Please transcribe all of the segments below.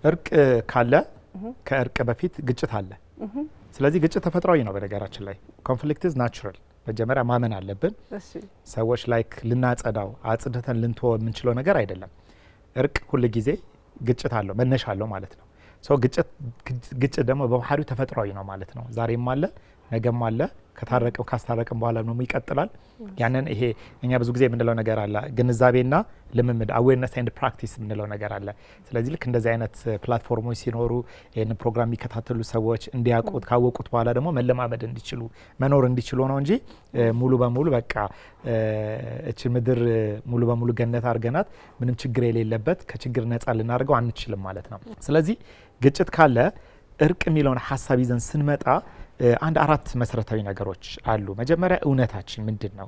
እርቅ ካለ ከእርቅ በፊት ግጭት አለ። ስለዚህ ግጭት ተፈጥሯዊ ነው። በነገራችን ላይ ኮንፍሊክት ኢዝ ናቹራል። መጀመሪያ ማመን አለብን። ሰዎች ላይክ ልናጸዳው አጽድተን ልንተወው የምንችለው ነገር አይደለም። እርቅ ሁል ጊዜ ግጭት አለው፣ መነሻ አለው ማለት ነው። ሶ ግጭት ደግሞ በባህሪው ተፈጥሯዊ ነው ማለት ነው። ዛሬም አለ፣ ነገም አለ። ከታረቀው ካስታረቀም በኋላ ነው ይቀጥላል። ያንን ይሄ እኛ ብዙ ጊዜ የምንለው ነገር አለ፣ ግንዛቤና ልምምድ አዌርነስ ኤንድ ፕራክቲስ የምንለው ነገር አለ። ስለዚህ ልክ እንደዚህ አይነት ፕላትፎርሞች ሲኖሩ ይህን ፕሮግራም የሚከታተሉ ሰዎች እንዲያውቁት ካወቁት በኋላ ደግሞ መለማመድ እንዲችሉ መኖር እንዲችሉ ነው እንጂ ሙሉ በሙሉ በቃ እቺ ምድር ሙሉ በሙሉ ገነት አድርገናት ምንም ችግር የሌለበት ከችግር ነፃ ልናደርገው አንችልም ማለት ነው። ስለዚህ ግጭት ካለ እርቅ የሚለውን ሀሳብ ይዘን ስንመጣ አንድ አራት መሰረታዊ ነገሮች አሉ። መጀመሪያ እውነታችን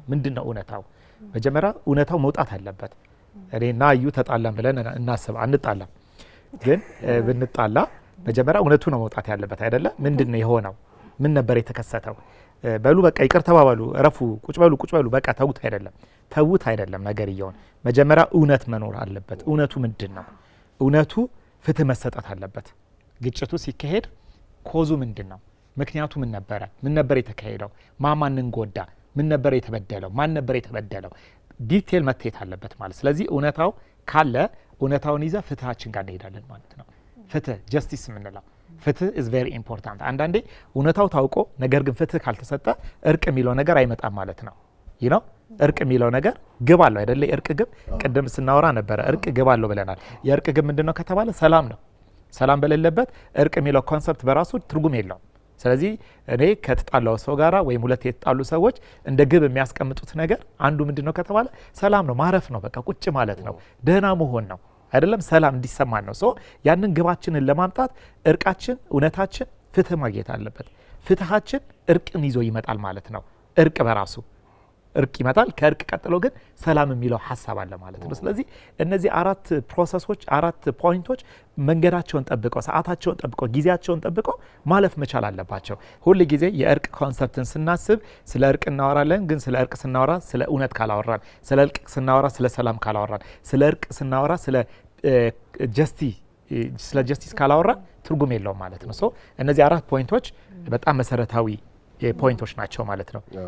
ምንድነው እውነታው? መጀመሪያ እውነታው መውጣት አለበት። እኔና እዩ ተጣላን ብለን እናስብ፣ አንጣላም። ግን ብንጣላ መጀመሪያ እውነቱ ነው መውጣት ያለበት አይደለ? ምንድነው የሆነው? ምን ነበር የተከሰተው? በሉ በቃ ይቅር ተባባሉ፣ እረፉ፣ ቁጭ በሉ በቃ ተውት አይደለም ነገር ይየውን። መጀመሪያ እውነት መኖር አለበት። እውነቱ ምንድነው? እውነቱ ፍትህ መሰጠት አለበት። ግጭቱ ሲካሄድ ኮዙ ምንድነው? ምክንያቱ ምን ነበር የተካሄደው? ማንን ጎዳ? ምን ነበር የተበደለው? ማን ነበር የተበደለው? ዲቴል መታየት አለበት ማለት። ስለዚህ እውነታው ካለ እውነታውን ይዘ ፍትሃችን ጋር እንሄዳለን ማለት ነው። ፍትህ ጀስቲስ የምንለው ፍትህ is very important። አንዳንዴ እውነታው ታውቆ ነገር ግን ፍትህ ካልተሰጠ እርቅ የሚለው ነገር አይመጣም ማለት ነው። እርቅ የሚለው ነገር ግብ አለው አይደለ? እርቅ ግብ ቅድም ስናወራ ነበረ። እርቅ ግብ አለው ብለናል። የእርቅ ግብ ምንድነው ከተባለ ሰላም ነው። ሰላም በሌለበት እርቅ የሚለው ኮንሰፕት በራሱ ትርጉም የለውም። ስለዚህ እኔ ከተጣላው ሰው ጋራ ወይም ሁለት የተጣሉ ሰዎች እንደ ግብ የሚያስቀምጡት ነገር አንዱ ምንድነው ከተባለ ሰላም ነው፣ ማረፍ ነው፣ በቃ ቁጭ ማለት ነው፣ ደህና መሆን ነው አይደለም? ሰላም እንዲሰማን ነው። ሶ ያንን ግባችንን ለማምጣት እርቃችን፣ እውነታችን ፍትህ ማግኘት አለበት። ፍትሃችን እርቅን ይዞ ይመጣል ማለት ነው። እርቅ በራሱ እርቅ ይመጣል። ከእርቅ ቀጥሎ ግን ሰላም የሚለው ሀሳብ አለ ማለት ነው። ስለዚህ እነዚህ አራት ፕሮሰሶች፣ አራት ፖይንቶች መንገዳቸውን ጠብቀው፣ ሰዓታቸውን ጠብቀው፣ ጊዜያቸውን ጠብቀው ማለፍ መቻል አለባቸው። ሁል ጊዜ የእርቅ ኮንሰፕትን ስናስብ ስለ እርቅ እናወራለን። ግን ስለ እርቅ ስናወራ ስለ እውነት ካላወራን፣ ስለ እርቅ ስናወራ ስለ ሰላም ካላወራን፣ ስለ እርቅ ስናወራ ስለ ጀስቲስ ካላወራን ትርጉም የለውም ማለት ነው። ሶ እነዚህ አራት ፖይንቶች በጣም መሰረታዊ ፖይንቶች ናቸው ማለት ነው።